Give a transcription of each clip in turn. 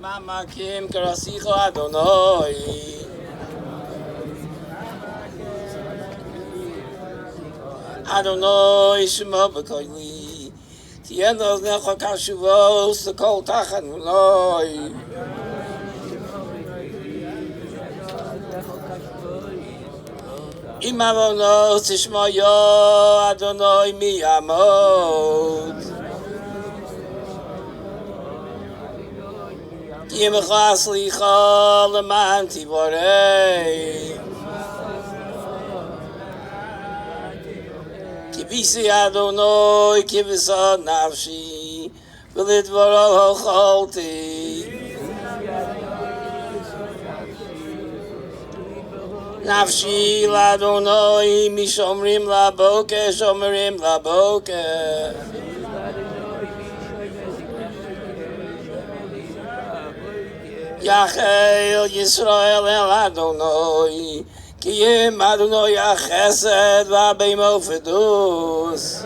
Mama Kim Karasicho Adonai. Adonai Shema B'Koili. Tienos Necha Kashuvos Kol Tachan V'Loi. Imavonos Tishmayo Adonai Miyamot. Yimcha Slicha Leman Tivorei. Kivisi Adonai Kivisa Nafshi V'Lidvaro Hocholti Nafshi L'Adonai Mishomrim Laboke Shomerim Laboke Yachel Yisrael El Adonai Kiyim Adonai Chesed V'Abeimo Fedus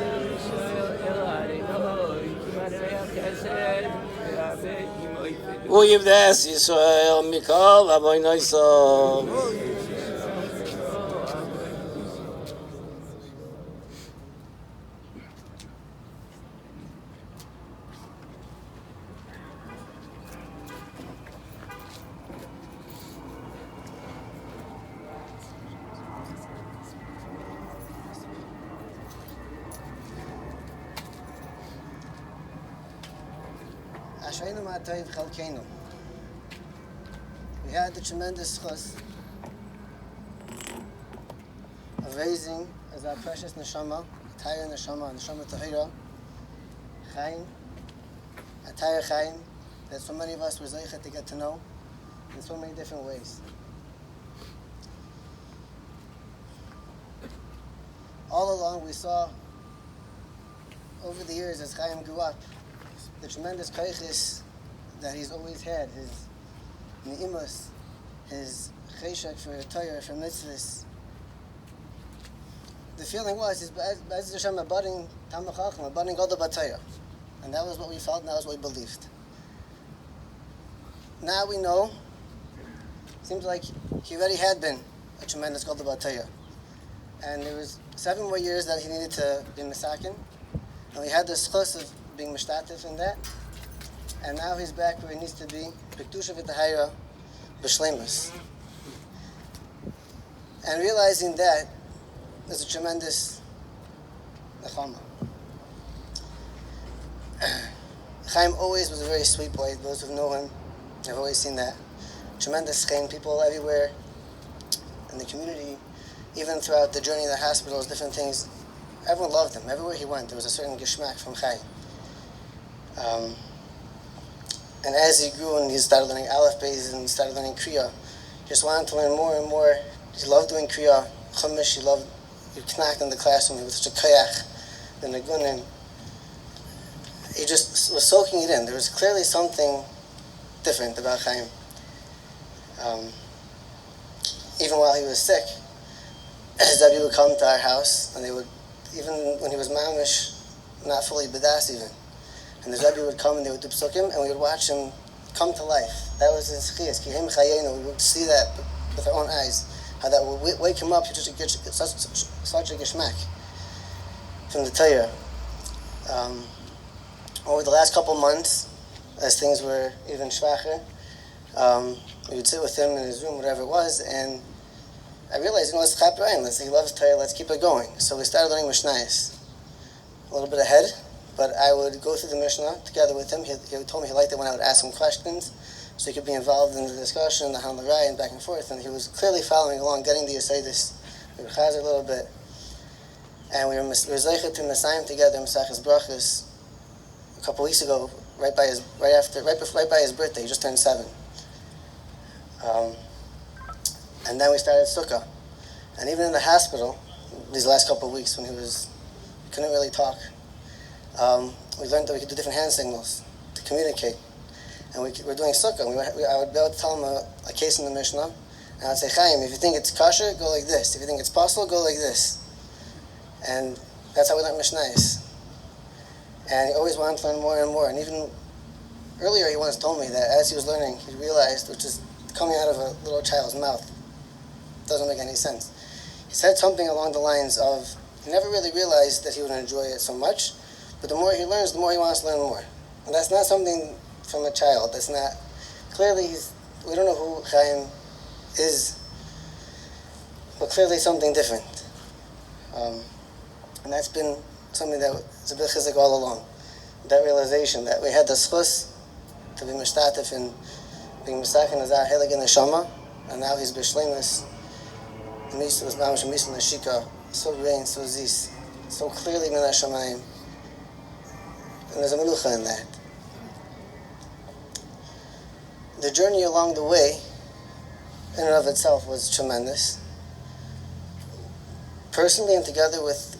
Uyivdes Yisrael Mikol Avoynoi Sov. We had the tremendous chus of raising as our precious neshama, Atayah neshama, neshama tahira, Chaim, Atayah Chaim, that so many of us were zeichet to get to know in so many different ways. All along we saw over the years as Chaim grew up the tremendous kaiches that he's always had, his ni'imus, his cheshek for Torah, for mitzvahs. The feeling was, he's B'ez Hashem a budding Talmid Chacham, a budding Gadol B'Torah. And that was what we felt, and that was what we believed. Now we know, seems like he already had been a tremendous Gadol B'Torah. And there was 7 more years that he needed to be Mesakin. And we had the schus of being mishtatif in that. And now he's back where he needs to be, B'Kedusha V'Tahira, B'Shleimus. And realizing that is a tremendous nechama. Chaim always was a very sweet boy. Those who know him have always seen that. Tremendous Chaim, people everywhere in the community, even throughout the journey of the hospitals, different things. Everyone loved him. Everywhere he went, there was a certain geschmack from Chaim. And as he grew and he started learning Aleph Beis and he started learning Kriya, he just wanted to learn more and more. He loved doing Kriya, Chumash, he loved Knack in the classroom. He was such a koyach, the Nagunin. He just was soaking it in. There was clearly something different about Chaim. Even while he was sick, his Rebbe would come to our house, and they would, even when he was mamish, not fully bedas even, and the Rebbe would come and they would do psukim, and we would watch him come to life. That was his chiyas, kihim chayenu. We would see that with our own eyes, how that would wake him up. He just get such a geschmack from the Torah. Over the last couple months, as things were even schwacher, we would sit with him in his room, whatever it was, and I realized, let's chap Ryan. He loves Torah. Let's keep it going. So we started learning Mishnayos, a little bit ahead. But I would go through the Mishnah together with him. He told me he liked it when I would ask him questions, so he could be involved in the discussion, the Hanlarai, and back and forth. And he was clearly following along, getting the Yesodis. We were chazir a little bit, and we were zeichet to Mesayim together, Mesachas Brachas, a couple weeks ago, right by his birthday. He just turned 7. And then we started Sukkah, and even in the hospital, these last couple of weeks when he couldn't really talk. We learned that we could do different hand signals to communicate. And we're doing sukkah. I would be able to tell him a case in the Mishnah, and I'd say, Chaim, if you think it's kosher, go like this. If you think it's possible, go like this. And that's how we learned Mishnayos. And he always wanted to learn more and more. And even earlier he once told me that as he was learning, he realized, which is coming out of a little child's mouth, doesn't make any sense. He said something along the lines of, he never really realized that he would enjoy it so much, but the more he learns, the more he wants to learn more. And that's not something from a child. That's not, clearly we don't know who Chaim is, but clearly something different. And that's been something that's a bit chizik all along. That realization that we had the schus to be mishtatif in being misakin azar helig in the shama, and now he's b'shleimus. The misa was mamish misa nashika, so rain, so zis, so clearly min hashamayim, and there's a melucha in that. The journey along the way, in and of itself, was tremendous. Personally and together with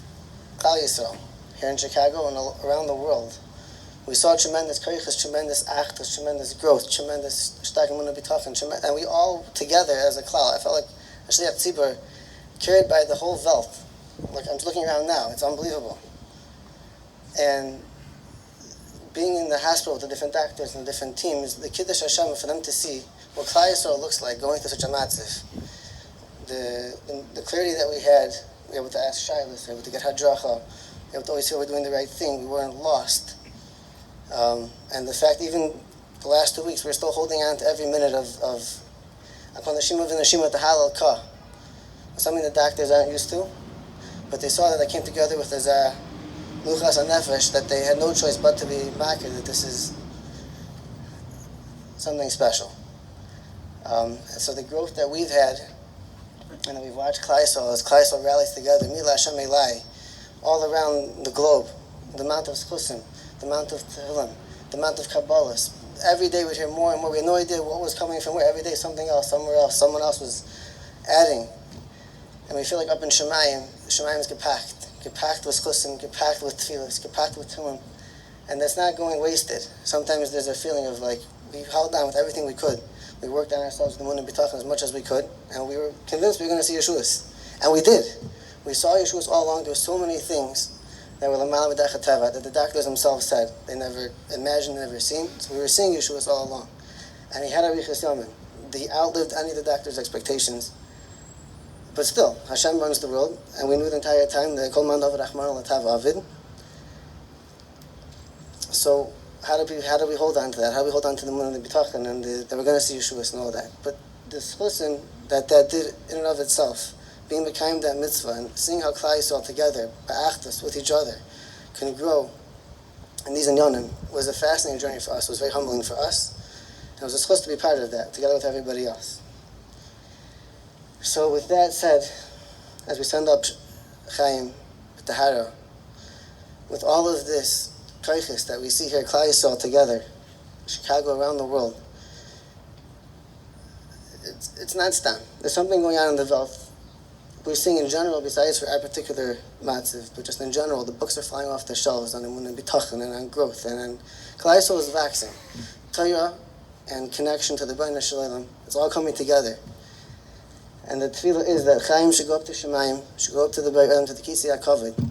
Klal Yisrael, here in Chicago and around the world, we saw tremendous koiches, tremendous achdus, tremendous growth, tremendous shtak emunah bitachon, and we all together as a klal. I felt like Shliach Tzibur carried by the whole Welt. Like I'm looking around now, it's unbelievable. And being in the hospital with the different doctors and the different teams, the Kiddush Hashem, for them to see what Klal Yisrael looks like going through such a matziv, the clarity that we had, we were able to ask Shilas, we were able to get hadracha, we were able to always feel we're doing the right thing, we weren't lost. And the fact even the last 2 weeks, we're still holding on to every minute of Akon Nashima V'Nashima at the Halal Ka. Something the doctors aren't used to, but they saw that they came together with as a Luchas HaNefesh, that they had no choice but to be makir, that this is something special. And so the growth that we've had, and that we've watched Klal Yisrael, as Klal Yisrael rallies together, Mila Hashem Elai, all around the globe, the amount of schusim, the amount of tehillim, the amount of kabbalas. Every day we'd hear more and more. We had no idea what was coming from where. Every day something else, somewhere else, someone else was adding. And we feel like up in Shemayim is gepacked with schusim, gepacked with tefillas, gepacked with tehillim. And that's not going wasted. Sometimes there's a feeling of like, we held on with everything we could. We worked on ourselves with the emunah bitachon as much as we could, and we were convinced we were going to see Yeshuas. And we did. We saw Yeshuas all along. There were so many things that were l'mala midach hateva that the doctors themselves said they never imagined, never seen. So we were seeing Yeshuas all along. And he had a riches yamin. He outlived any of the doctors' expectations. But still, Hashem runs the world, and we knew the entire time that kol man davar achmar l'tav avid. So how do we hold on to that? How do we hold on to the emunah and the bitachon and that we're going to see Yeshuas and all that? But this lesson that did in and of itself, being mekayim that mitzvah and seeing how Klal Yisrael together, ba'achdus, with each other, can grow in these inyanim was a fascinating journey for us. It was very humbling for us. And it was supposed to be part of that, together with everybody else. So with that said, as we send up Chaim, Tahara, with all of this koiches that we see here, Klal Yisrael together, Chicago, around the world, it's not stam. There's something going on in the Welt. We're seeing in general, besides for our particular matziv, but just in general, the books are flying off the shelves on emunah bitachon and on growth, and Klal Yisrael is waxing. Torah and connection to the Bnei Shalom, it's all coming together. And the tefillah is that Chaim should go up to Shemayim, should go up to the Kisei HaKavod,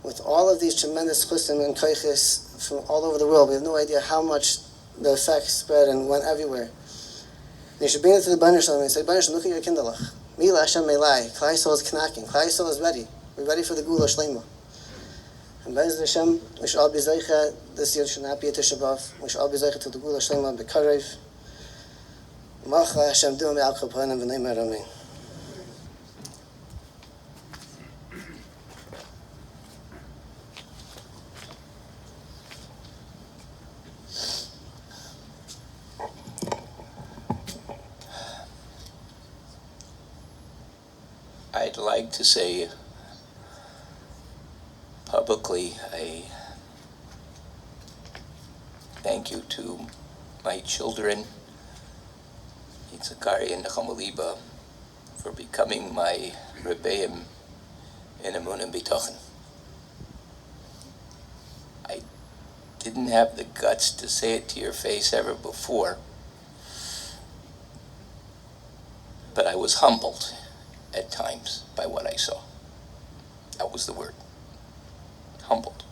with all of these tremendous chusim and koiches from all over the world. We have no idea how much the effects spread and went everywhere. And you should bring it to the Bnei Shalom and say, Bnei Shalom, look at your kindalach. Mila Hashem Elai. Klal Yisrael is knocking. Klal Yisrael is ready. We're ready for the Gula Shlema. And Be'ez Hashem, we should all be zeicha. This year should not be a Tisha B'Av. We should all be zeicha to the Gula Shlema B'Karev. Malcha Hashem Du'am Ya'al Chapanim V'nei Amen. I'd like to say publicly a thank you to my children, Yitzhakari and Nechamaliba, for becoming my rebbeim in emunah and bitachon. I didn't have the guts to say it to your face ever before, but I was humbled at times by what I saw. That was the word. Humbled.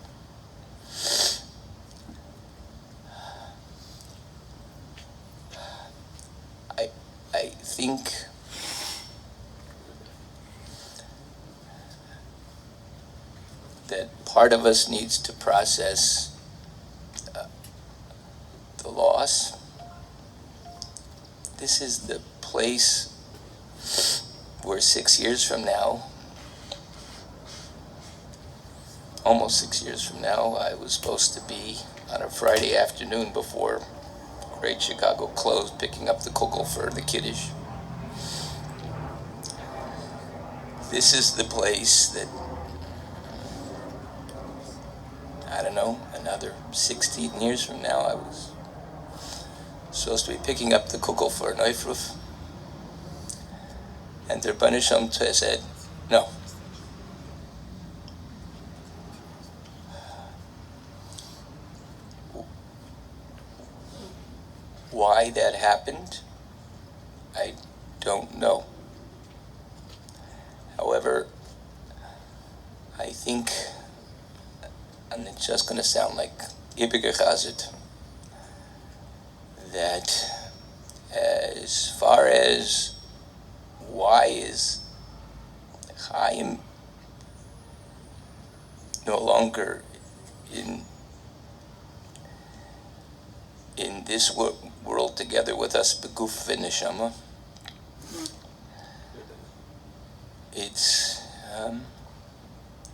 think that part of us needs to process the loss. This is the place where 6 years from now, almost 6 years from now, I was supposed to be on a Friday afternoon before Great Chicago closed, picking up the kugel for the Kiddush. This is the place that, I don't know, another 16 years from now, I was supposed to be picking up the kugel for an Eifruf. And their Banisham said, no. Why that happened, I don't know. However, I think, and it's just going to sound like Ibige Chazit, that as far as why is Chaim no longer in this world together with us, beguf v'neshama, it's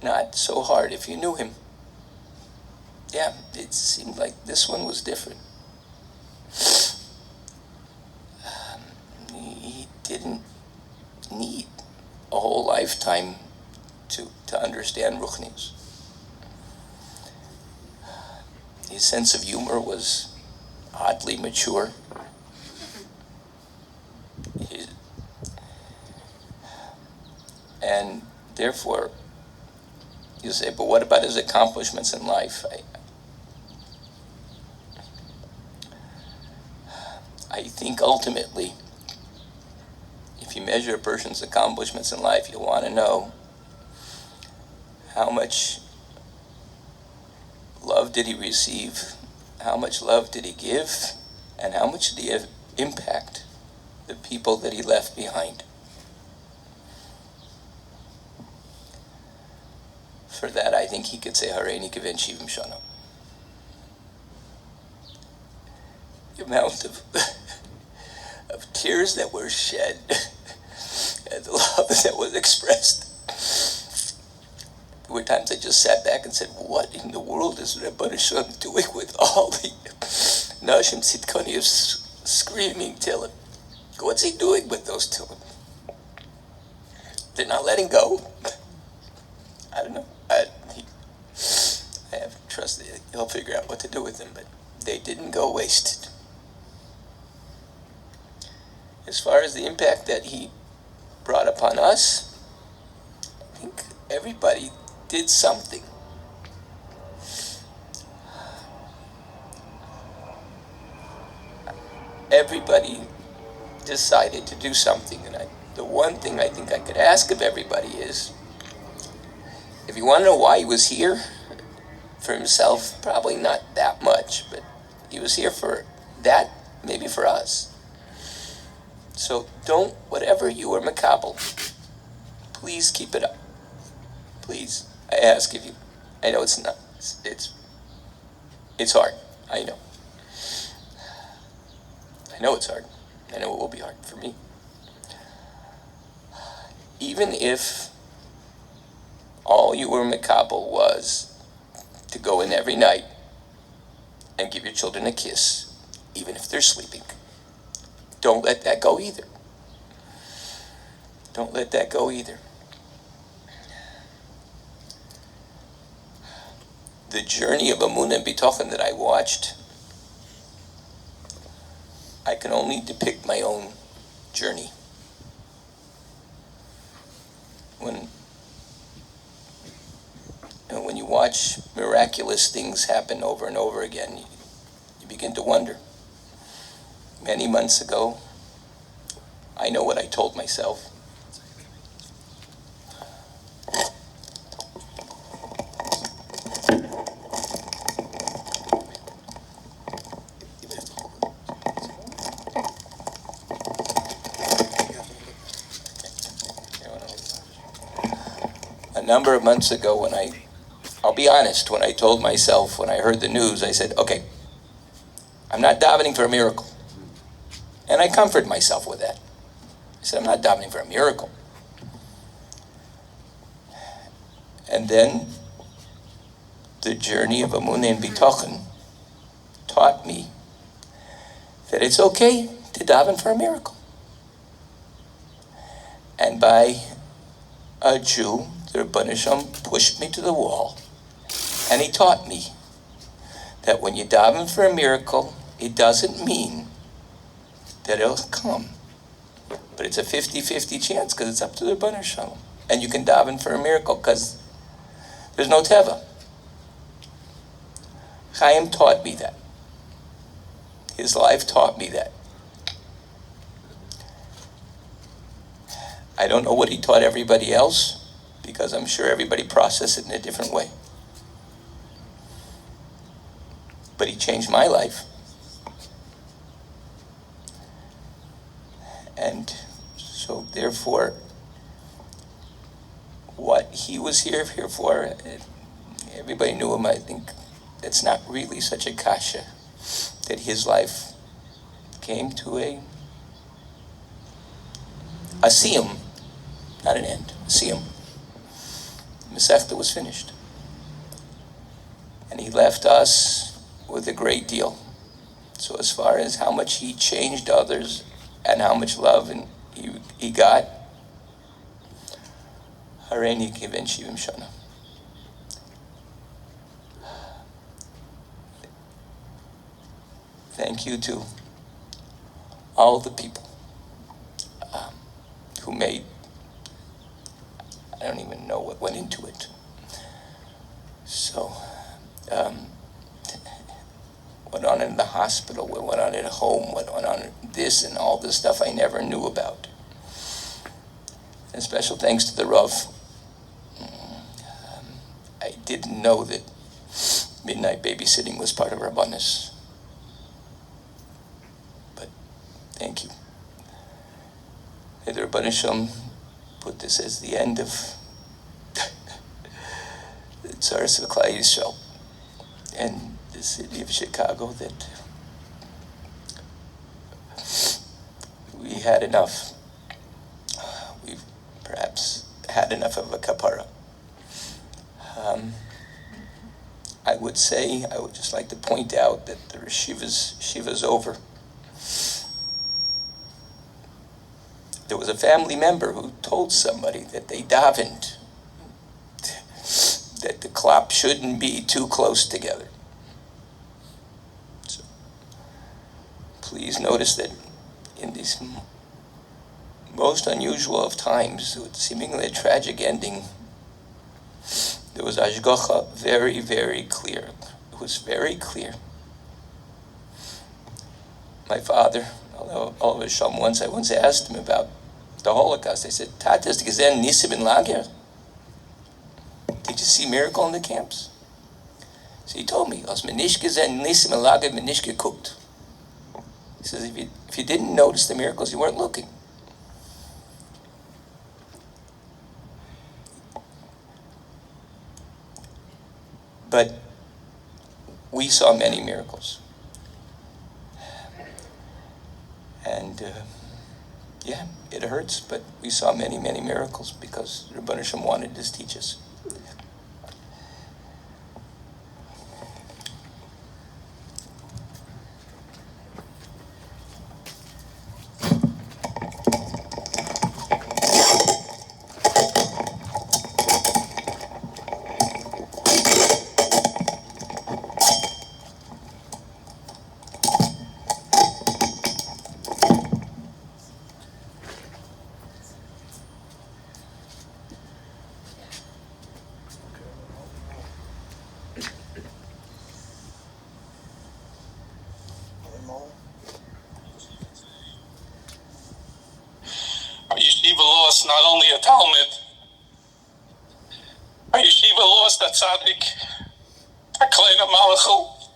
not so hard if you knew him. Yeah, it seemed like this one was different. He didn't need a whole lifetime to understand Ruchnius. His sense of humor was oddly mature. And therefore, you say, but what about his accomplishments in life? I think ultimately, if you measure a person's accomplishments in life, you'll want to know how much love did he receive, how much love did he give, and how much did he impact the people that he left behind. For that, I think he could say, Hareini Kiven Shivim Shana. The amount of tears that were shed and the love that was expressed. There were times I just sat back and said, what in the world is Rebbe Shem doing with all the Nashim Tzidkonius screaming Tillim? What's he doing with those Tillim? They're not letting go. I don't know. I have trust that he'll figure out what to do with them, but they didn't go wasted. As far as the impact that he brought upon us, I think everybody did something. Everybody decided to do something, and the one thing I think I could ask of everybody is, if you want to know why he was here, for himself, probably not that much, but he was here for that, maybe for us. So don't, whatever you are makabel, please keep it up. Please, I ask of you. I know it's not, it's hard. I know. I know it's hard. I know it will be hard for me. Even if all you were makabel was to go in every night and give your children a kiss, even if they're sleeping, don't let that go either. Don't let that go either. The journey of Amunah and Bitochen that I watched, I can only depict my own journey. When you watch miraculous things happen over and over again, you begin to wonder. Many months ago, I know what I told myself. number of months ago I'll be honest, when I told myself, when I heard the news, I said, okay, I'm not davening for a miracle. And I comforted myself with that. I said, I'm not davening for a miracle. And then the journey of Amunah and Bitochen taught me that it's okay to daven for a miracle. And by a Jew, the Rebbeinu Shalom pushed me to the wall, and he taught me that when you daven for a miracle, it doesn't mean that it'll come. But it's a 50-50 chance because it's up to the Rebbeinu Shalom. And you can daven for a miracle because there's no teva. Chaim taught me that. His life taught me that. I don't know what he taught everybody else, because I'm sure everybody processed it in a different way. But he changed my life. And so therefore, what he was here for, everybody knew him. I think it's not really such a kasha that his life came to a siyum, not an end, a siyum. Masechta was finished. And he left us with a great deal. So as far as how much he changed others and how much love and he got, Hareini Kiven Shivim Shana. Thank you to all the people who made, I don't even know what went into it. So, what went on in the hospital, what went on at home, what went on this and all this stuff I never knew about. And special thanks to the Rav. I didn't know that midnight babysitting was part of Rabbanus. But thank you. May the Rebbeinu Shalom put this as the end of the Tzaras of Klal Yisrael and the city of Chicago, that we had enough. We've perhaps had enough of a kapara. I would just like to point out that the Shiva's over. There was a family member who told somebody that they davened that the klap shouldn't be too close together. So please notice that in these most unusual of times, with seemingly a tragic ending, there was ashgacha very, very clear. It was very clear. My father, all of his shalom, I once asked him about the Holocaust. I said, Tatas gesehen nisim in lager? Did you see miracle in the camps? So he told me, Os men nicht gesehen nisim in lager, men nicht geguckt. He says, if you didn't notice the miracles, you weren't looking. But we saw many miracles. And yeah, it hurts, but we saw many, many miracles because Rebbeinu Shalom wanted to teach us. Not only a Talmud, our yeshiva lost a tzaddik, a kleiner malachel.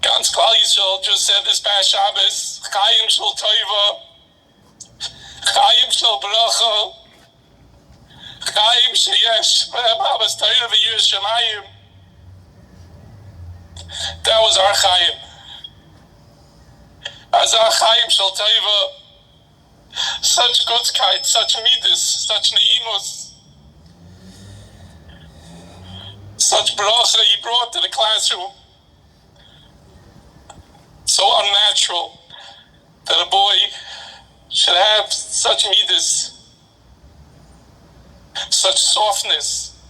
Ganz Klal Yisrael just said this past Shabbos, Chaim shel Toiva, Chaim shel Bracha, Chaim sheyesh b'Abbas Torah v'Yirus Shamayim. That was our Chaim. As our Chaim shel Tova, such gutzkeit, such midas, such neimus, such bracha he brought to the classroom. So unnatural that a boy should have such midas, such softness,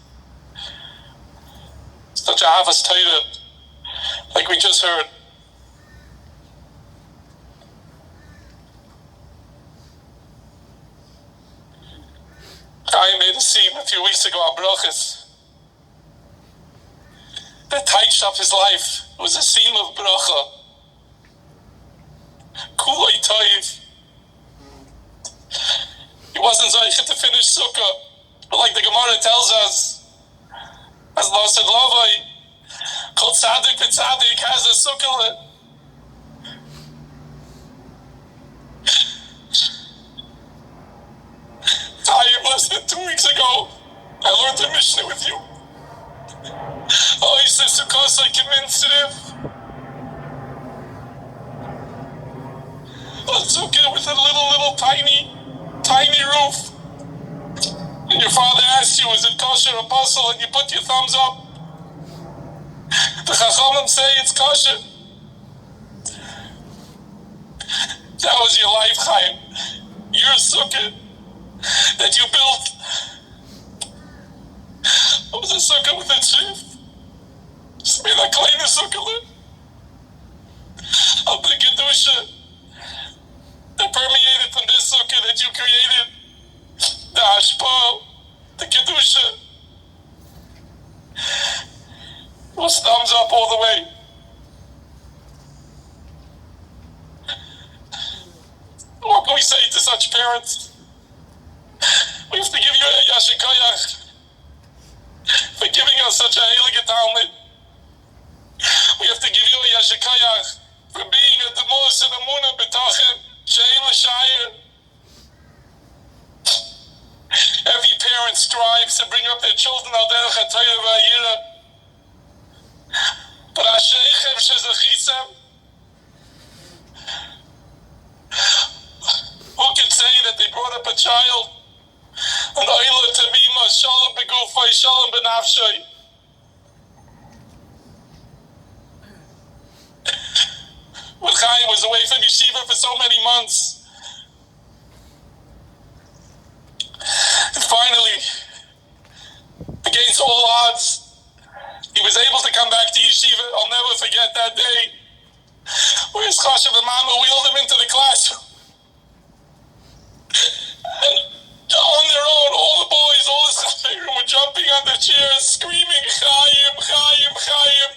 such ahavas Torah, like we just heard. I made a scene a few weeks ago at brachas that touched up his life. It was a scene of bracha. Kuloi toiv. He wasn't zeicher to finish sukkah, but like the Gemara tells us, as Lo said Lavai, Kol tzaddik v'tzaddik has a sukkah. Less than 2 weeks ago, I learned a Mishnah with you. Oh, he says, Sukkos, I convinced him. A sukkah with a little tiny roof. And your father asked you, is it kosher or puzzle? And you put your thumbs up. The Chachamim say it's kosher. That was your life, Chaim. Your sukkah that you built. It was a sukkah with a shift. Just made a kleine sukkah. Of the kedusha that permeated from this sukkah that you created. The hashpah, the kedusha. It was thumbs up all the way. What can we say to such parents? We have to give you a yashikoyach for giving us such a heilige Talmud. We have to give you a yashikoyach for being a demos and a muna b'tachem she'en l'shayir. Every parent strives to bring up their children al derech ha'torah v'hayira. But asheichem shezechisem. Who can say that they brought up a child? And oila tabima shalom begufay shalom benafshay. When Chaim was away from yeshiva for so many months, and finally, against all odds, he was able to come back to yeshiva. I'll never forget that day where his chashav and mama wheeled him into the classroom. And on their own, all the boys, all the chashavim were jumping on their chairs, screaming, Chaim, Chaim, Chaim.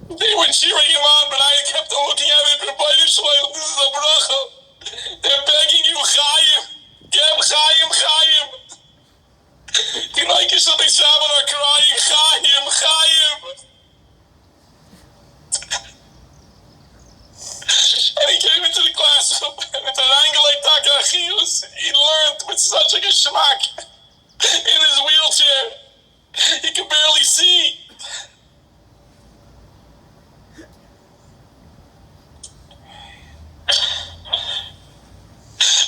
They were cheering him on, but I kept on looking at it, this is a bracha. They're begging you, Chaim, Gem Chaim, Chaim. The Nike Shabbat are crying, Chaim, Chaim. And he came into the classroom, and at an angle like Takachius, he learned with such a geschmack in his wheelchair. He could barely see.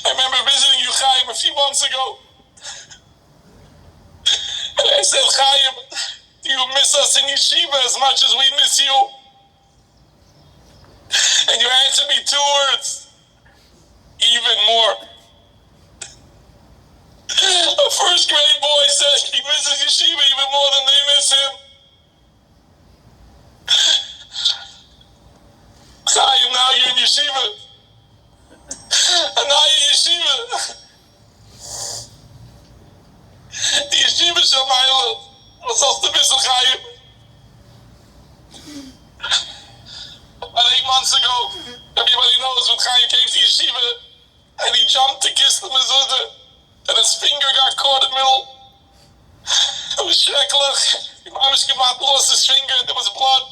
I remember visiting you, Chaim, a few months ago. And I said, Chaim, do you miss us in yeshiva as much as we miss you? And you answered me 2 words. Even more. A first grade boy said he misses yeshiva even more than they miss him. Chaim, now you're in yeshiva. And now you're in yeshiva. The yeshiva Shamayla was also missing Chaim. About 8 months ago, everybody knows when Chaim came to yeshiva and he jumped to kiss the mezuzah and his finger got caught in the middle. It was sheklach. He lost his finger and there was blood.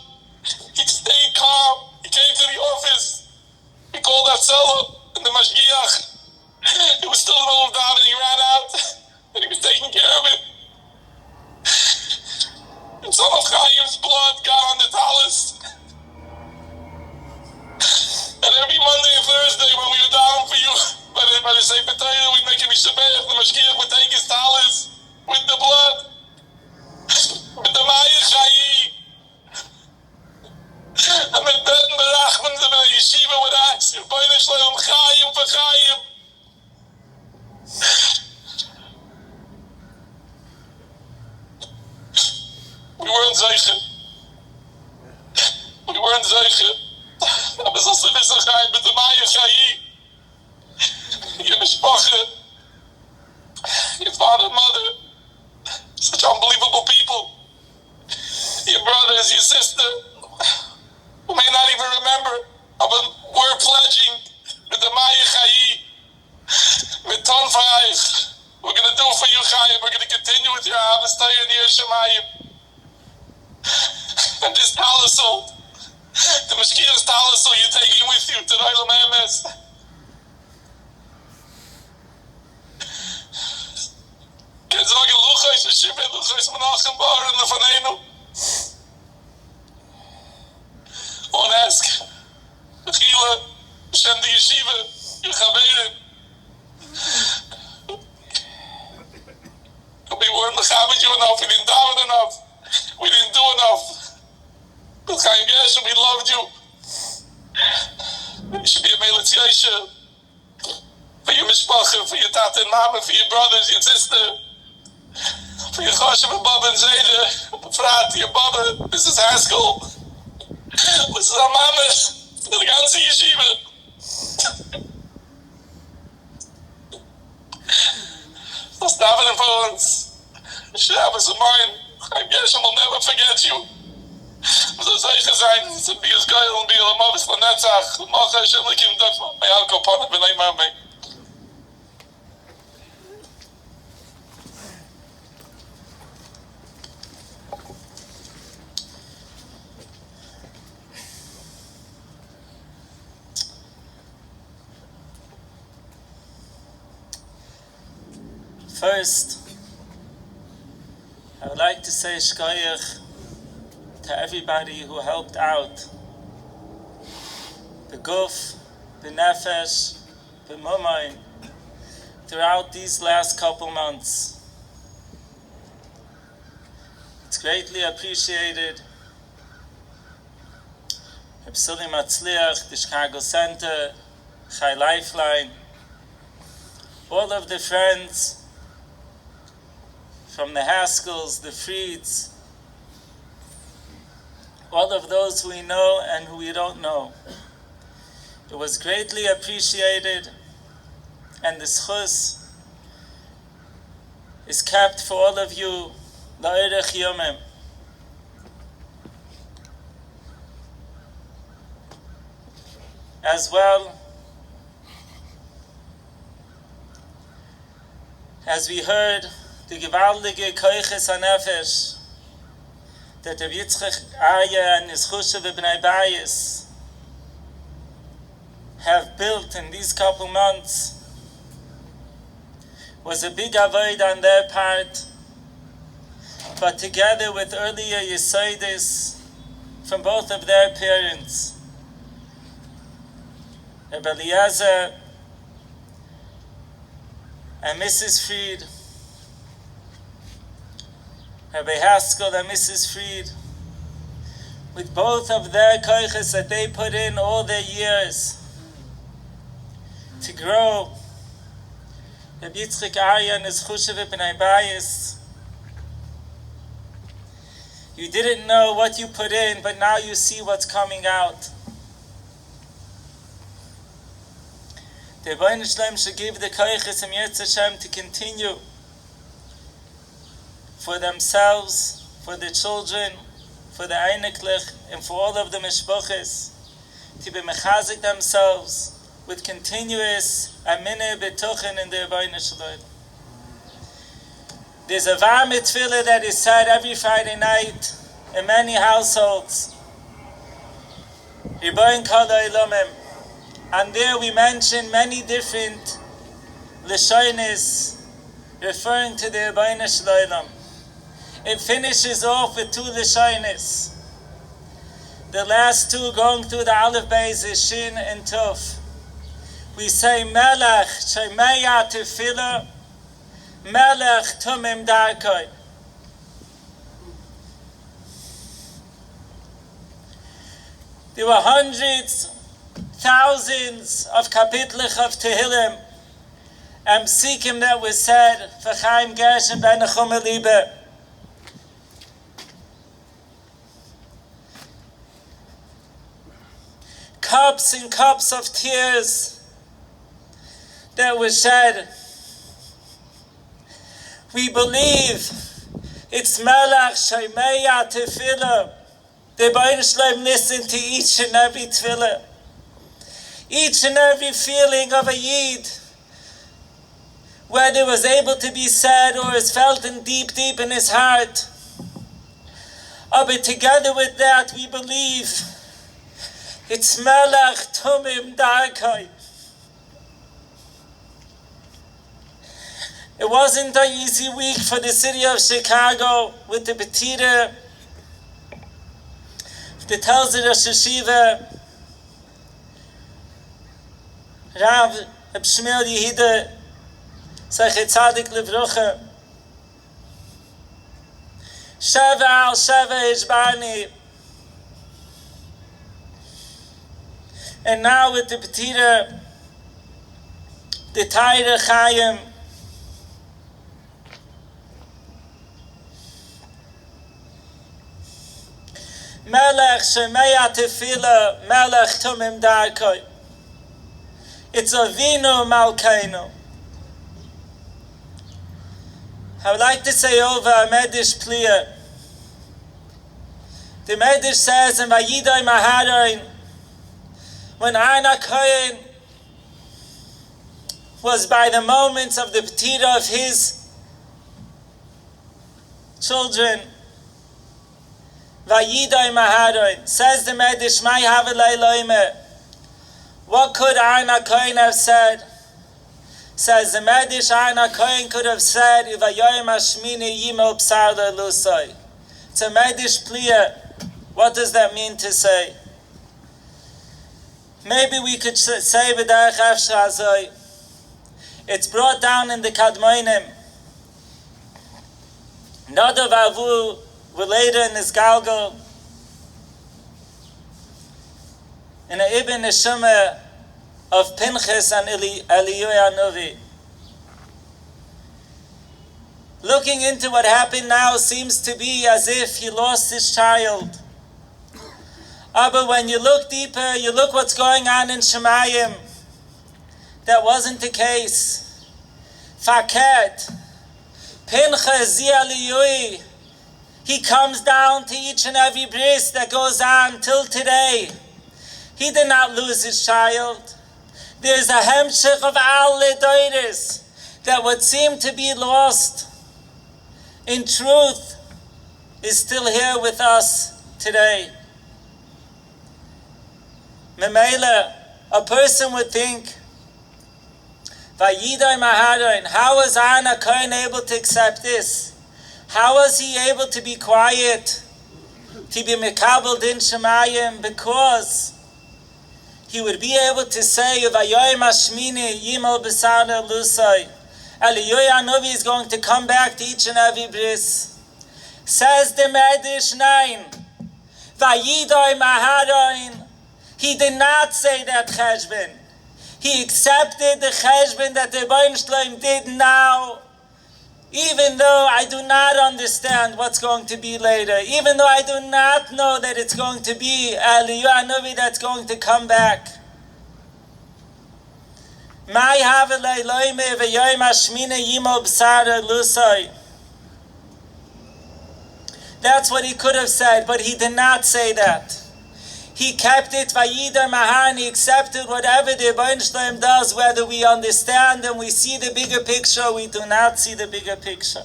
He stayed calm. He came to the office. He called Hatzalah and the mashgiach. It was still in the middle of Sefer Torah, we make him Yishabech, the Mashkiach would take his talis with the blood, with the Maya Chaim. And with Ben Berachman, the Yeshiva would ask, Boine Shalom Chaim for Chaim. We weren't Zeichen. We weren't Zeichen. Aber so sind es Chaim, mit der Maya Chaim. Your mishpacha, your father and mother, such unbelievable people. Your brothers, your sister, who may not even remember, but we're pledging with the Maya Chaim, with Ton Feich. We're going to do for you, Chaim. We're going to continue with your Ahavas Torah and your Shemayim. And this talisol, the Mashkiach's talisol you're taking with you to the Olam Emes. Can sagen, Luchais, Shimei, Luchais, Menachem, Bar, and Lefanenu. Und ask, Mechila, Shem the Yeshiva, your Chaverim. We weren't Mechabed you enough, we didn't daven enough, we didn't do enough. But Chaim Gershon, we loved you. You should be a Melech Yesha. For your Mishpacha, for your Tata and Mama, for your brothers, your sister. For your Choshev and Baba and Zayda, Freid, your Baba, Mrs. Haskell, Mrs. Amamis, for the ganze Yeshiva. Let's daven for uns. Shabbos and mine, Chaim Gershon will never forget you. So Zeiche sein, to be as Goyal and be a Lamavis Lanetzach, Malcha Hashem Likim Dutma, may Alko Pona, B'nai Mamei. First, I would like to say shkoyach to everybody who helped out. The guf, the nefesh, the mumayin, throughout these last couple months. It's greatly appreciated. Epsili Matzliach, the Chicago Center, Chai Lifeline, all of the friends from the Haskells, the Freids, all of those who we know and who we don't know. It was greatly appreciated, and the schus is kept for all of you, la'erech yomim. As well as we heard the gewaltige Koiches HaNefesh that Rav Yitzchak Arya and his Chushev B'nai Bayis have built in these couple months was a big avoid on their part, but together with earlier Yesodis from both of their parents, Reb Eliezer and Mrs. Freid, Rabbi Haskell and Mrs. Freid, with both of their koiches that they put in all their years to grow. Rabbi Yitzchak Arya and his Chushev B'nai Bayis. You didn't know what you put in, but now you see what's coming out. The Rebbeinu Shalom should give the koiches and Yetz Hashem to continue for themselves, for the children, for the Einiglich, and for all of the Mishpoches, to be mechazik themselves with continuous Amineh B'tuchen in the Rebbeinu Shalom. There's a Varmit Tefillah that is said every Friday night in many households. Rebbeinu Kol Ha'olomim. And there we mention many different Lashonis referring to the Rebbeinu Shalom. It finishes off with two Lashonis. The last two going through the Aleph Beis is Shin and Tuf, we say Melech Shemeya Tefillah, Melech Tumim Darkoi. There were hundreds, thousands of kapitlich of Tehillim and psikim that was said for Chaim Gershon ben Nechumah Liebe. Cups and cups of tears that was shed. We believe it's Melech Shemeya Tefillah. The Baruch Shalom listened to each and every tefillah, each and every feeling of a Yid, whether it was able to be said or is felt in deep in his heart. But together with that, we believe it's Melech Tumim Darkoi. It wasn't an easy week for the city of Chicago with the Betira, the Telzer of Sheshiva, Rav Shmuel Yehida, Zechet Tzadik Livrucha, Sheva al Sheva Ishbani, and now with the Betira, the Taira Chaim, Melech Shemeya Tefillah, Melech Tumim Darkoi. It's Avinu Malkeinu. I would like to say over a Medish Pliya. The Medish says in Vayidai Maharoin, when Arna Kohen was by the moments of the Petira of his children, Vayidai Maharoin, says the Medish, Mai Havelei Loime. What could Arna Kohen have said? Says the Medish, Arna Kohen could have said, Ivayayim Hashmini Yimel Psar Lusai. It's a Medish Pliya. What does that mean to say? Maybe we could say B'derech Efshar Hazoi. It's brought down in the Kadmoinim. Nadav Avu, later in his Galgal, in a Ibn Neshama of Pinchas and Eliyahu Hanavi. Looking into what happened now seems to be as if he lost his child. But when you look deeper, you look what's going on in Shemayim. That wasn't the case. Faket, Pinchas Zi Eliyahu, he comes down to each and every bris that goes on till today. He did not lose his child. There's a hemshech of all ledoiris that would seem to be lost, in truth, is still here with us today. Memela, a person would think, Vayidai Maharoin, how was Arna Kohen able to accept this? How was he able to be quiet, to be mekabel din Shemayim? Because he would be able to say, Vayayim Hashmini Yimel B'sar Lusai. Eliyahu Hanavi is going to come back to each and every bris. Says the Medish 9, Vayidai Maharoin, he did not say that cheshbon. He accepted the cheshbon that the Baruch Shalom did now, even though I do not understand what's going to be later, even though I do not know that it's going to be Eliyahu Hanavi that's going to come back. Mai havelei loime v'yoyim hashmina yimo b'sara lusai. That's what he could have said, but he did not say that. He kept it vayidar mahar, and he accepted whatever the Rebbeinu Shalom does, whether we understand and we see the bigger picture or we do not see the bigger picture.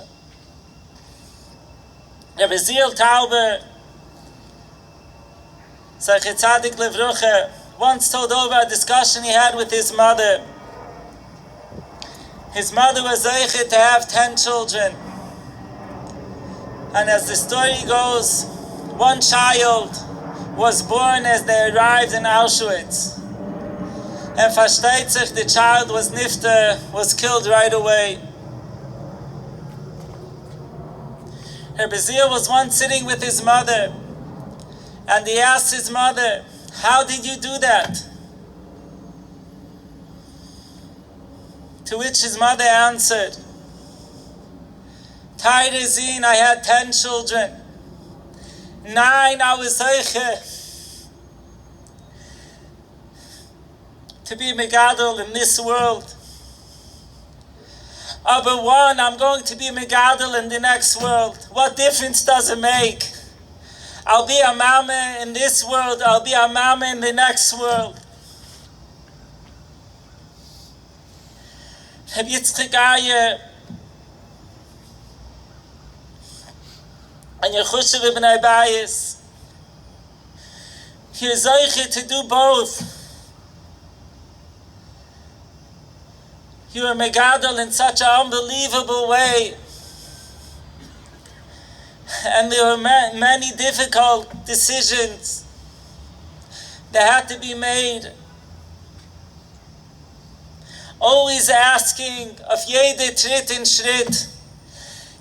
Rabbi Ziel Tauber, Zechet Tzadik Livrucha, once told over a discussion he had with his mother. His mother was zeichet to have 10 children. And as the story goes, one child was born as they arrived in Auschwitz. And versteht sich, the child was killed right away. Herr Bezir was once sitting with his mother, and he asked his mother, "How did you do that?" To which his mother answered, "Tairezin, I had 10 children. 9 I was zeiche to be megadol in this world. Aber 1 I'm going to be megadol in the next world. What difference does it make? I'll be a mama in this world, I'll be a mama in the next world." Heb Yitzchak Ayer and Yechushav ibn Abayis, you're zeiche to do both. You are megadol in such an unbelievable way. And there were many difficult decisions that had to be made. Always asking of jede Tritt and Schritt,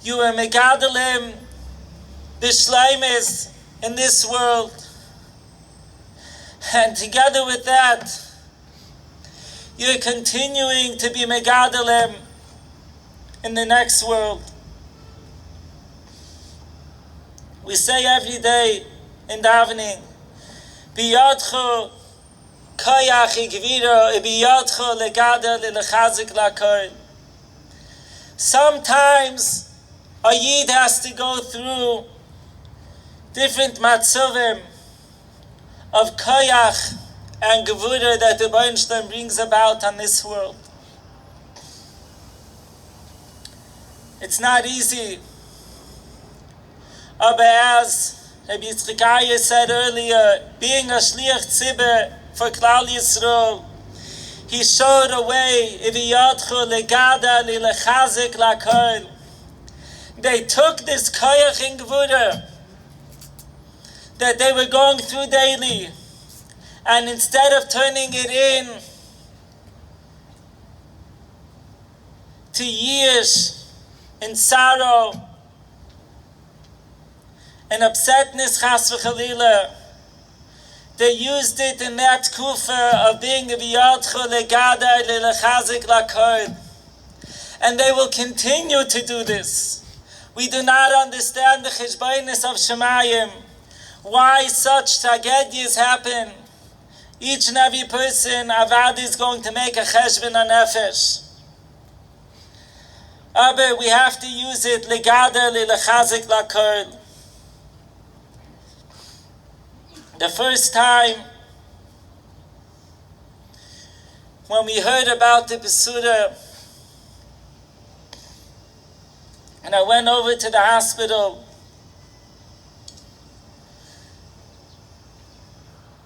you are megadolim b'shleimes in this world. And together with that, you're continuing to be megadolim in the next world. We say every day in davening, biyadcho koyach igviro biyadcho legadol lechazik lakol. Sometimes a yid has to go through different matzuvim of koyach and gevura that the Beinstein brings about on this world. It's not easy. But as Rabbi Yitzchak Ayer said earlier, being a shliach tzibur for Klal Yisrael, he showed a way. They took this koyach and gevura that they were going through daily, and instead of turning it in to years in sorrow and upsetness, chas v'chalila, they used it in that kufa of being a v'yadcho legada lechazik lakod. And they will continue to do this. We do not understand the cheshbonos of Shemayim, why such tragedies happen. Each and every person, avad, is going to make a cheshbon nefesh. Aber we have to use it legada lechazik lakod. The first time when we heard about the Besuda, and I went over to the hospital,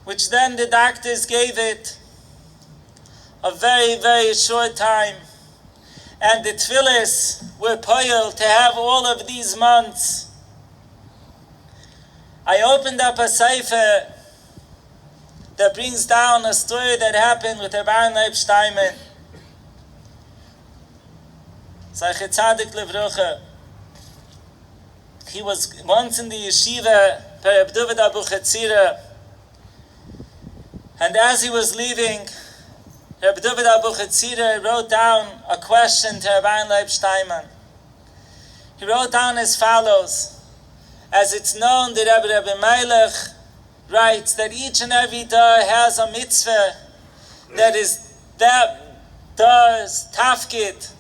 which then the doctors gave it a very, very short time, and the tefillos were poyel to have all of these months. I opened up a sefer that brings down a story that happened with Rabbi Leib Steinman. Zayche Tzadik Levrucha. He was once in the yeshiva per Reb David Abu Chatzira, and as he was leaving, Reb David Abu Chatzira wrote down a question to Rabbi Leib Steinman. He wrote down as follows. As it's known that Rabbi Melech writes that each and every day has a mitzvah that does tafkid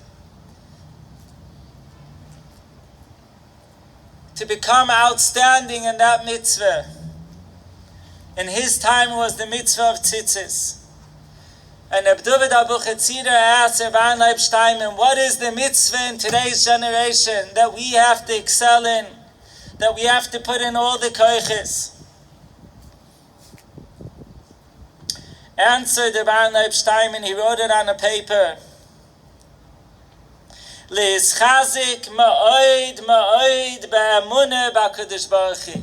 to become outstanding in that mitzvah. In his time was the mitzvah of tzitzis. And Reb David Abu Chatzira asked Rabbi Leib Steinman, what is the mitzvah in today's generation that we have to excel in? That we have to put in all the koiches? Answered Rabbi Leib Steinman, he wrote it on a paper. L'ischazik ma'oid ba'amunah ba'kadosh baruch hu.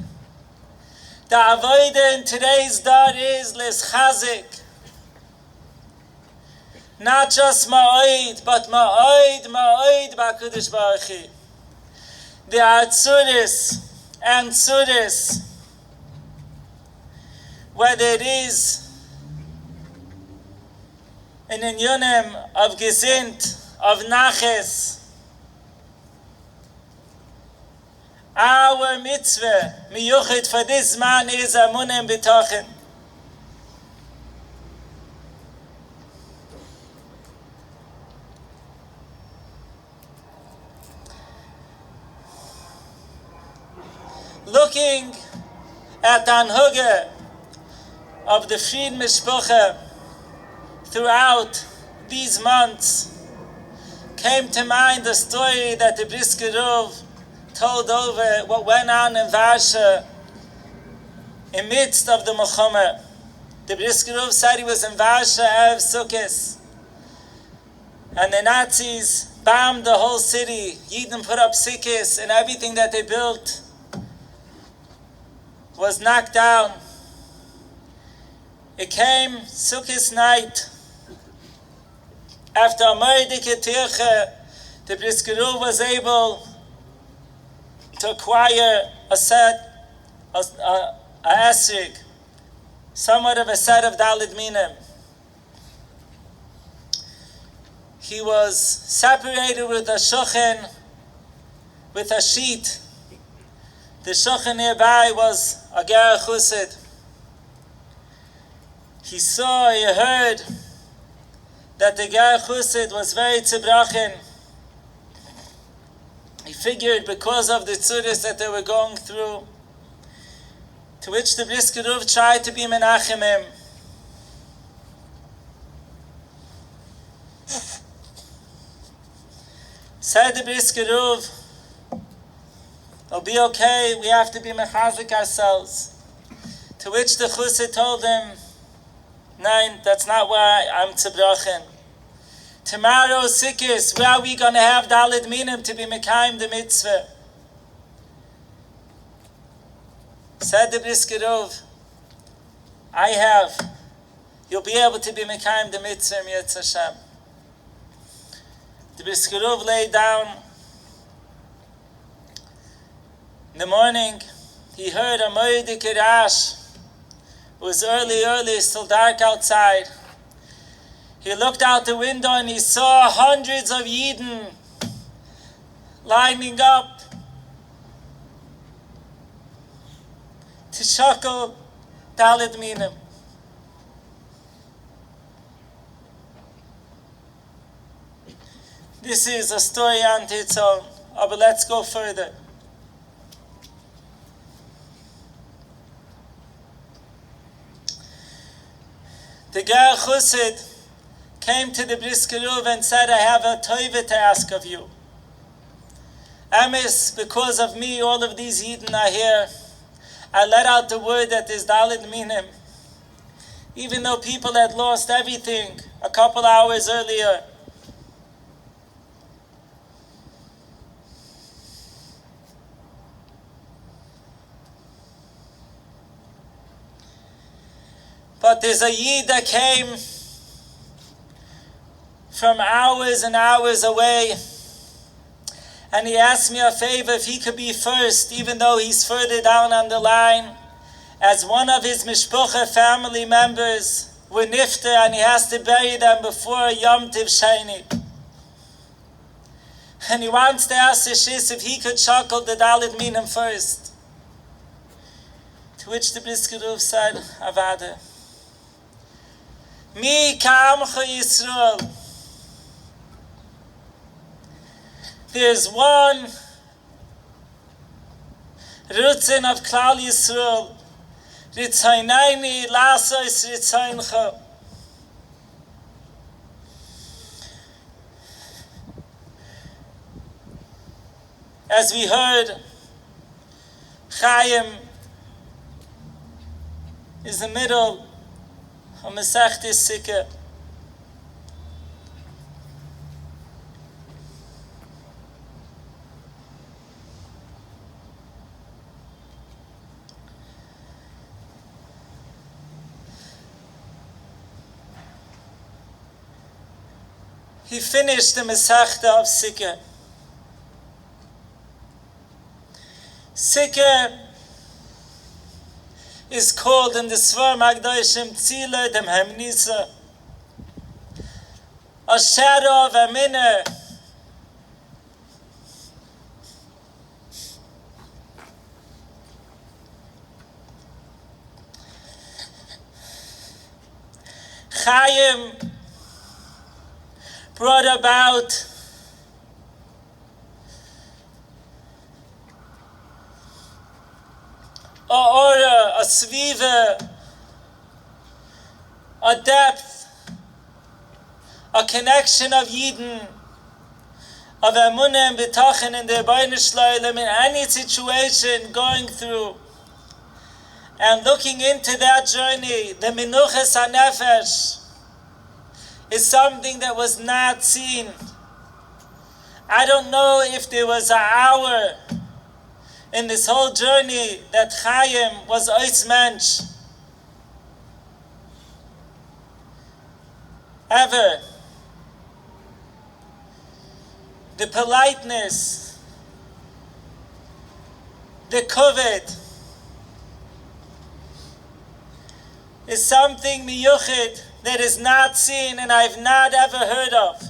The avodah in today's dot is l'ischazik. Not just ma'oid, but ma'oid b'HaKadosh Baruch Hu. The Atzuris and Tzuris, whether it is an inyanim of Gesint, of Naches, our mitzvah, miyuchid for this man is amunim b'tochen. Looking at the anhuga of the Freid Mishpacha throughout these months, came to mind the story that the Brisker Rov told over what went on in Varsha in midst of the Milchama. The Brisker Rov said he was in Varsha Erev Sukkot, and the Nazis bombed the whole city. Yidden put up sikkis, and everything that they built was knocked down. It came Sukkot night. After a Mordecai Tirche, the Brisker Rov was able to acquire a set, a esrig, somewhat of a set of Daled Minim. He was separated with a shochan, with a sheet. The shochan nearby was a ger chusid. He saw, he heard that the ger chusid was very tzibrachen. He figured because of the tzuris that they were going through, to which the Brisker Rov tried to be menachem him. Said the Brisker Rov, it'll be okay, we have to be mechazik ourselves. To which the chusid told him, nein, that's not why I'm tzibrachen. Tomorrow, Sikkis, where are we going to have Daled Minim to be Mekayim the mitzvah? Said the Brisker Rov, I have. You'll be able to be Mekayim the mitzvah, Yetz Hashem. The Brisker Rov lay down. In the morning, he heard a moedik rash. It was early, still dark outside. He looked out the window and he saw hundreds of Yidden lining up to shackle Daled Minim. This is a story unto its own, but let's go further. The ger chusid came to the Brisker Rov and said, I have a tova to ask of you. Emes, because of me, all of these Yidden are here. I let out the word that there's Daled Minim. Even though people had lost everything a couple hours earlier. But there's a Yid that came from hours and hours away, and he asked me a favor if he could be first, even though he's further down on the line, as one of his mishpucha family members were nifter, and he has to bury them before Yom Tiv Sheni. And he wants to ask the shis if he could shackle the Daled Minim first. To which the Brisker Rov said, Avada. Mi ka'amcha Yisrael. There's one Rutzen of Klal Yisrael. Ritzaynayni lasos ritzayncha. As we heard, Chaim is the middle of Masechtes Sikha. he finished the Masechta of Sikher. Sikher is called in the Svar Magdoshim Tzila Dem Hemnisa, a shadow of a minute. Chaim brought about a order, a sviva, a depth, a connection of Yidden, of Emunah and B'tachin in the Rebbeinu Shloilem in any situation going through, and looking into that journey, the Menuchas HaNefesh is something that was not seen. I don't know if there was an hour in this whole journey that Chaim was Ois Mensch. Ever. The politeness, the kavod, is something miyuchid that is not seen and I've not ever heard of.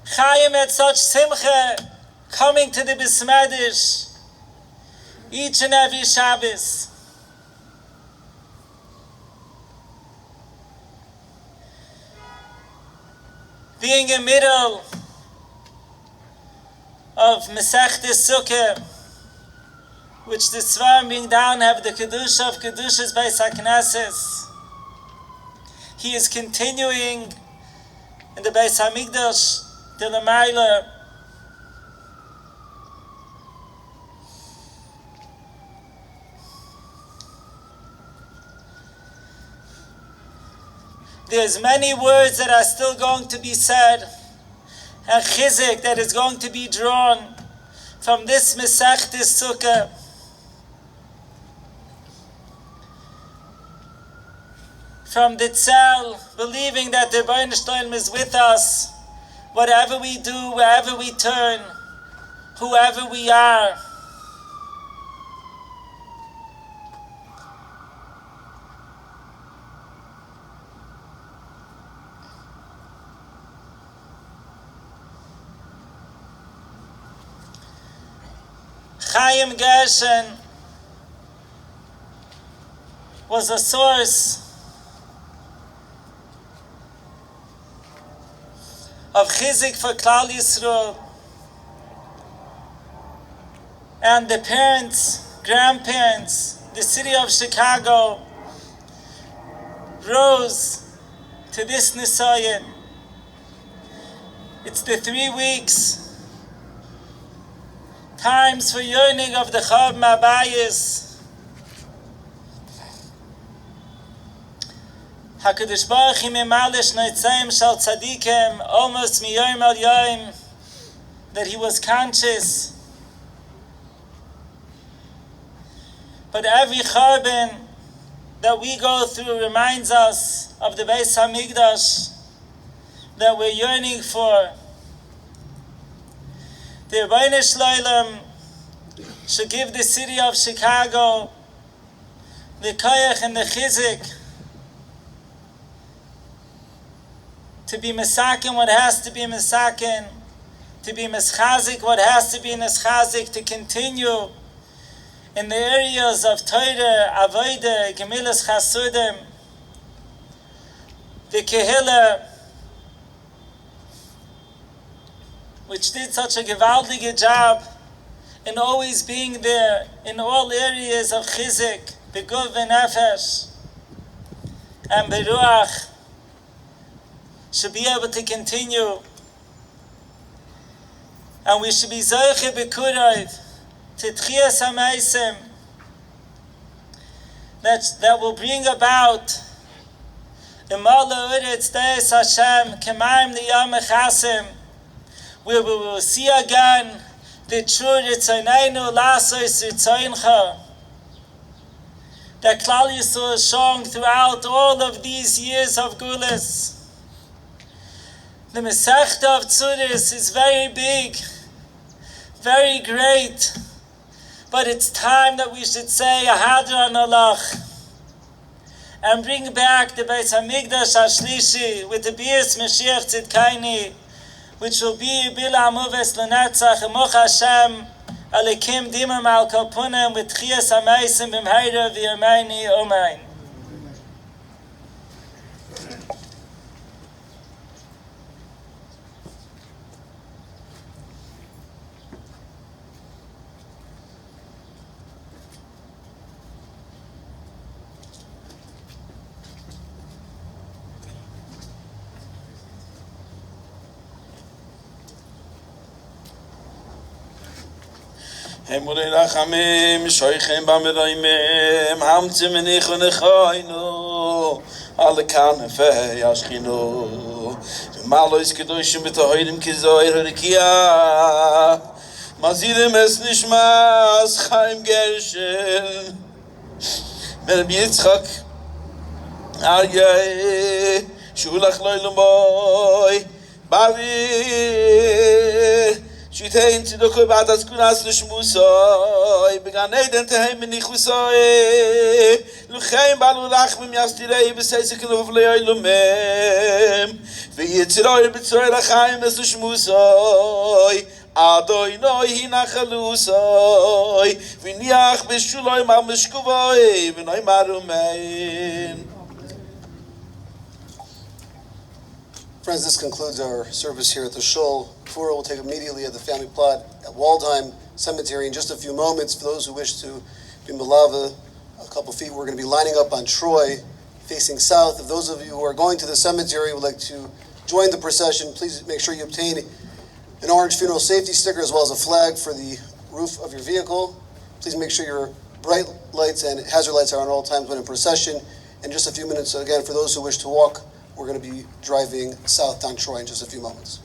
Chaim had such simcha coming to the Bismedish each and every Shabbos. Being in the middle of Masechtas Sukkah, which the Svarim being down have the Kedusha of Kedushas by Saknasis. He is continuing in the Beis Hamikdash, the Lamaila. There's many words that are still going to be said, and chizik that is going to be drawn from this Masechtas Sukkah. From the Tzel, believing that the Rebbeinu Shloilem is with us, whatever we do, wherever we turn, whoever we are. Chaim Gershon was a source of chizik for Klal Yisrael, and the parents, grandparents, the city of Chicago rose to this nisayon. It's the 3 weeks times for yearning of the Chav Mabayis. HaKadosh Baruch Hu memalish noitzayim shal tzadikim almost miyom al yom, that he was conscious. But every charbon that we go through reminds us of the Beis Hamikdash that we're yearning for. The Rebbeinu Shloilem should give the city of Chicago the koyach and the chizik to be mesaken what has to be mesaken, to be meschazik what has to be meschazik, to continue in the areas of Torah, Avodah, Gemilas Chasudim, the Kehillah, which did such a gewaldige job in always being there in all areas of chizik, beguv v'nefesh, and beruach, should be able to continue. And we should be zoiche b'kurayv to tchias ha'meisim that will bring about imala uretz deis Hashem k'mayim liyam echasim, where we will see again the true Ritzoneinu Lasos Ritzoincha that Klal Yisrael has shown throughout all of these years of Gulas. The Masechta of Tzuris is very big, very great, but it's time that we should say a Hadran Alach and bring back the Beis Hamikdash HaShlishi with the Bias Mashiach Tzidkaini, which will be Bila Amuves L'Netzach Emuch Hashem Alikim Dimam Al Kalpunim with Chias HaMeisim B'mheira V'yameini Omein. Emulei rachamim, shoichem b'meroimim, hamtzim v'nichu nechoinu, alle kanefei ashchinu, v'malois kedoshim b'tohoirim kizoir horikia, mazirim es nishmas, Chaim Gershon, ben Yitzchak, Aryeh, shulach loy bavi, Shitein tzidukoi b'adas kunas l'shmusoi, began Eden tehem menichusoi, Lucheim balu lachmim yastirei b'seisik l'uvlei lumem, v'yitziroi b'tzoi l'chaim es l'shmusoi, Adonai hinachalusoi, v'niach b'shuloi mal mishkuvoi, v'noi marumein. Friends, this concludes our service here at the Shul. Fuhrer will take immediately at the family plot at Waldheim Cemetery in just a few moments. For those who wish to be Malava a couple feet, we're going to be lining up on Troy, facing south. If those of you who are going to the cemetery would like to join the procession, please make sure you obtain an orange funeral safety sticker as well as a flag for the roof of your vehicle. Please make sure your bright lights and hazard lights are on all times when in procession. In just a few minutes, again, for those who wish to walk, we're going to be driving south down Troy in just a few moments.